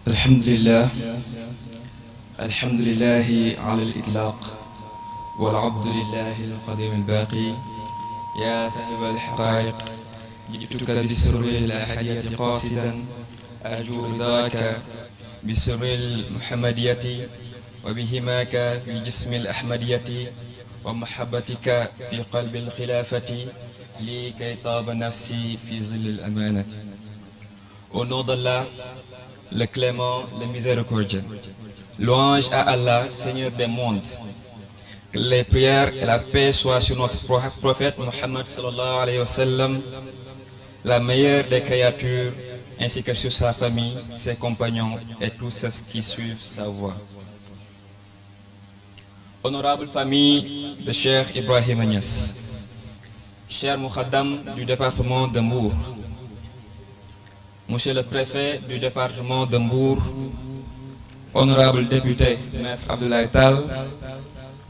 الحمد لله الحمد لله على الإطلاق والعبد لله القديم الباقي يا صاحب الحقائق جئتك بسر الأحدية قاصدا أرجو رضاك بسر المحمدية وبهماك في جسم الأحمدية ومحبتك في قلب الخلافة لي كي طاب نفسي في ظل الأمانة. Au nom d'Allah, le clément, le miséricordieux. Louange à Allah, Seigneur des mondes. Que les prières et la paix soient sur notre prophète Muhammad sallallahu alayhi wa sallam, la meilleure des créatures, ainsi que sur sa famille, ses compagnons et tous ceux qui suivent sa voie. Honorable famille de Cheikh Ibrahim Niass, cher Moukhadam du département de Mbour, Monsieur le préfet du département de Mbour, honorable député Maître Abdoulaye Tall,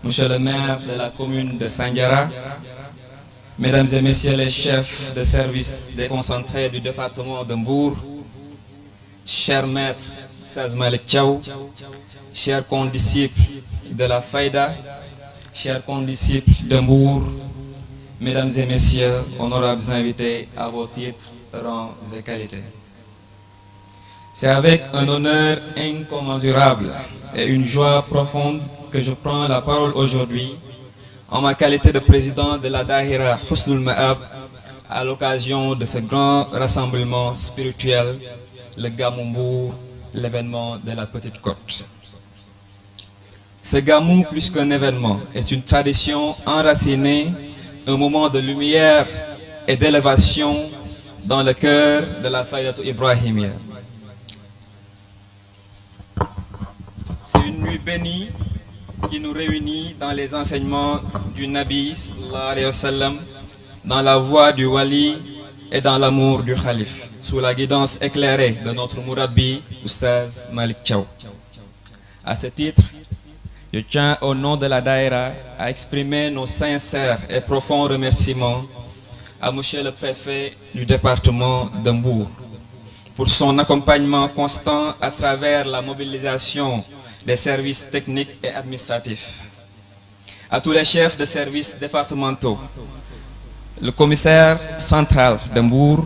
Monsieur le maire de la commune de Sandiara, Mesdames et Messieurs les chefs de service déconcentrés du département de Mbour, chers maîtres Oustaz Malick Thiaw, chers condisciples de la Fayda, chers condisciples de Mbour, Mesdames et Messieurs, honorables invités à vos titres, rangs et qualités. C'est avec un honneur incommensurable et une joie profonde que je prends la parole aujourd'hui en ma qualité de président de la Dahira Husnul Ma'ab à l'occasion de ce grand rassemblement spirituel, le Gamou Mbour, l'événement de la Petite Côte. Ce Gamou, plus qu'un événement, est une tradition enracinée, un moment de lumière et d'élévation dans le cœur de la Faïdatou Ibrahimia. C'est une nuit bénie qui nous réunit dans les enseignements du Nabi sallallahu alayhi wa sallam, dans la voie du Wali et dans l'amour du Khalif, sous la guidance éclairée de notre Mourabbi, Oustaz Malick Thiaw. À ce titre, je tiens au nom de la Daïra à exprimer nos sincères et profonds remerciements à Monsieur le préfet du département de Mbour pour son accompagnement constant à travers la mobilisation des services techniques et administratifs. À tous les chefs de services départementaux, le commissaire central de Mbour,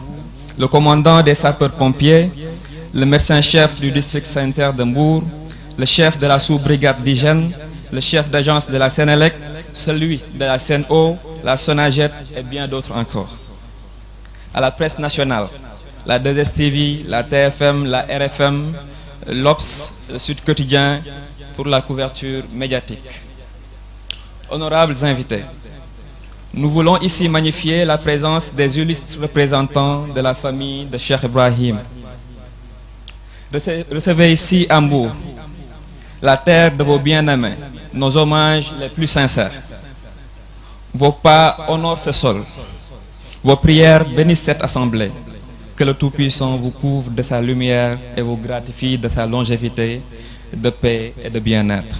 le commandant des sapeurs-pompiers, le médecin-chef du district sanitaire de Mbour, le chef de la sous-brigade d'hygiène, le chef d'agence de la Sénélec, celui de la Sen'Eau, la Sonaged et bien d'autres encore. À la presse nationale, la 2STV, la TFM, la RFM, l'Obs, le Sud Quotidien pour la couverture médiatique. Honorables invités, nous voulons ici magnifier la présence des illustres représentants de la famille de Cheikh Ibrahim. Recevez ici à Mbour, la terre de vos bien-aimés, nos hommages les plus sincères. Vos pas honorent ce sol. Vos prières bénissent cette assemblée. Que le Tout-Puissant vous couvre de sa lumière et vous gratifie de sa longévité, de paix et de bien-être.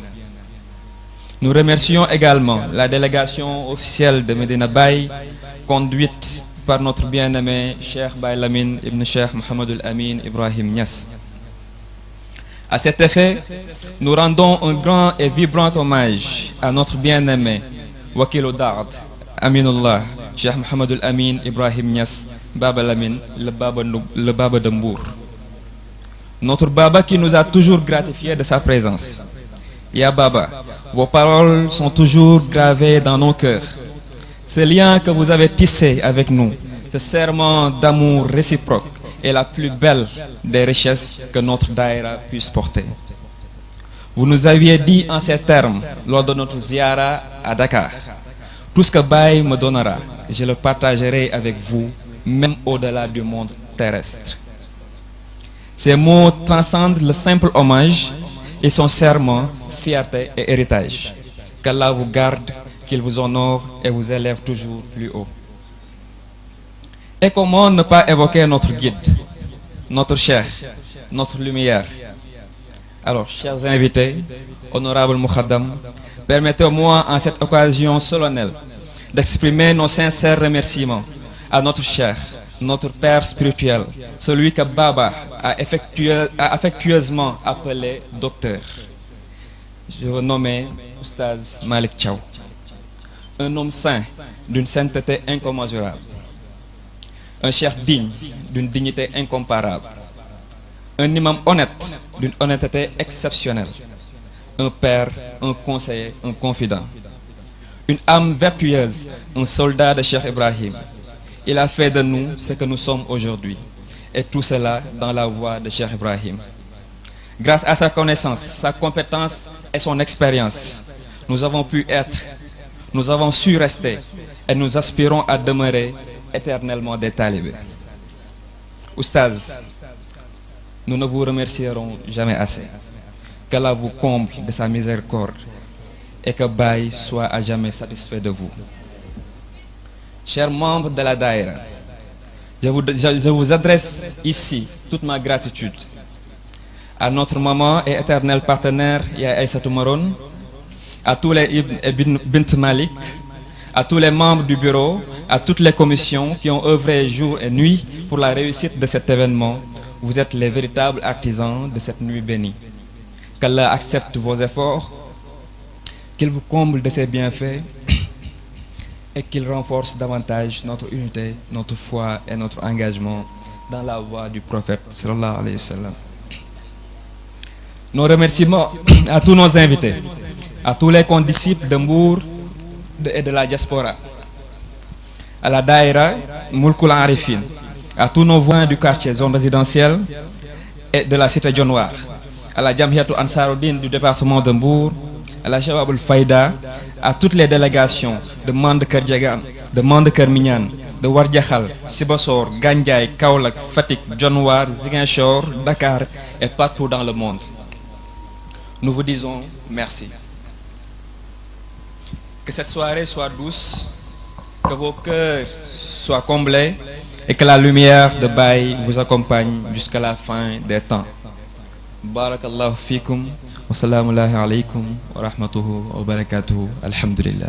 Nous remercions également la délégation officielle de Medina Baye, conduite par notre bien-aimé Cheikh Baye Lamine ibn Cheikh Mohamedou Amin Ibrahim Niass. À cet effet, nous rendons un grand et vibrant hommage à notre bien-aimé Wakil Da'ad, Aminullah, Cheikh Mohamedou Amin Ibrahim Niass, Baba Lamine, le Baba de Mbour. Notre Baba qui nous a toujours gratifiés de sa présence. Ya Baba, vos paroles sont toujours gravées dans nos cœurs. Ce lien que vous avez tissé avec nous, ce serment d'amour réciproque est la plus belle des richesses que notre Daïra puisse porter. Vous nous aviez dit en ces termes lors de notre ziara à Dakar: tout ce que Baye me donnera, je le partagerai avec vous, même au-delà du monde terrestre. Ces mots transcendent le simple hommage et son serment, fierté et héritage. Qu'Allah vous garde, qu'il vous honore et vous élève toujours plus haut. Et comment ne pas évoquer notre guide, notre cheikh, notre lumière. Alors, chers invités, honorables Moukhadam, permettez-moi en cette occasion solennelle d'exprimer nos sincères remerciements à notre cheikh, notre père spirituel, celui que Baba a affectueusement appelé docteur. Je veux nommer Oustaz Malick Thiaw, un homme saint d'une sainteté incommensurable, un cheikh digne d'une dignité incomparable, un imam honnête d'une honnêteté exceptionnelle, un père, un conseiller, un confident, une âme vertueuse, un soldat de Cheikh Ibrahim. Il a fait de nous ce que nous sommes aujourd'hui, et tout cela dans la voie de Cheikh Ibrahim. Grâce à sa connaissance, sa compétence et son expérience, nous avons pu être, nous avons su rester, et nous aspirons à demeurer éternellement des talibés. Oustaz, nous ne vous remercierons jamais assez. Qu'Allah vous comble de sa miséricorde et que Baye soit à jamais satisfait de vous. Chers membres de la Daïra, je vous adresse ici toute ma gratitude à notre maman et éternelle partenaire Ya Aïssatou Maron, à tous les Ibn et Bint Malik, à tous les membres du bureau, à toutes les commissions qui ont œuvré jour et nuit pour la réussite de cet événement. Vous êtes les véritables artisans de cette nuit bénie. Qu'Allah accepte vos efforts, qu'il vous comble de ses bienfaits et qu'il renforce davantage notre unité, notre foi et notre engagement dans la voie du prophète sallallahu alayhi wa sallam. Nos remerciements à tous nos invités, à tous les condisciples de Mbour et de la diaspora, à la Daïra Moulkoul Arifin, à tous nos voisins du quartier zone résidentielle et de la cité Dionewar, à la Jamiatou Ansaroudine du département de Mbour, à la Shababul Faïda, à toutes les délégations de Mande Kër Diagane, de Mande Kër Mignane, de Wardiakhal, Sibassor, Gandiaye, Kaolack, Fatick, Dionewar, Ziguinchor, Dakar et partout dans le monde. Nous vous disons merci. Que cette soirée soit douce, que vos cœurs soient comblés et que la lumière de Baye vous accompagne jusqu'à la fin des temps. Barakallahu fikum, wa salaamu alaykum wa rahmatuhu wa barakatuhu, alhamdulillah.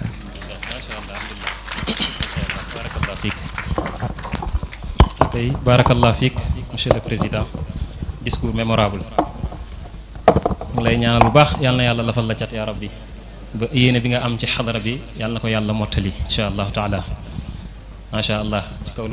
Barakallahu fik, monsieur le président. Discours mémorable. mu lay ñaanal bu baax yàlla na yàlla lafal la cat yaa rabbi ba yéene bi nga am ci xadara bi yàlla na ko yàlla mottali insha allahu taala macha allah ci kaw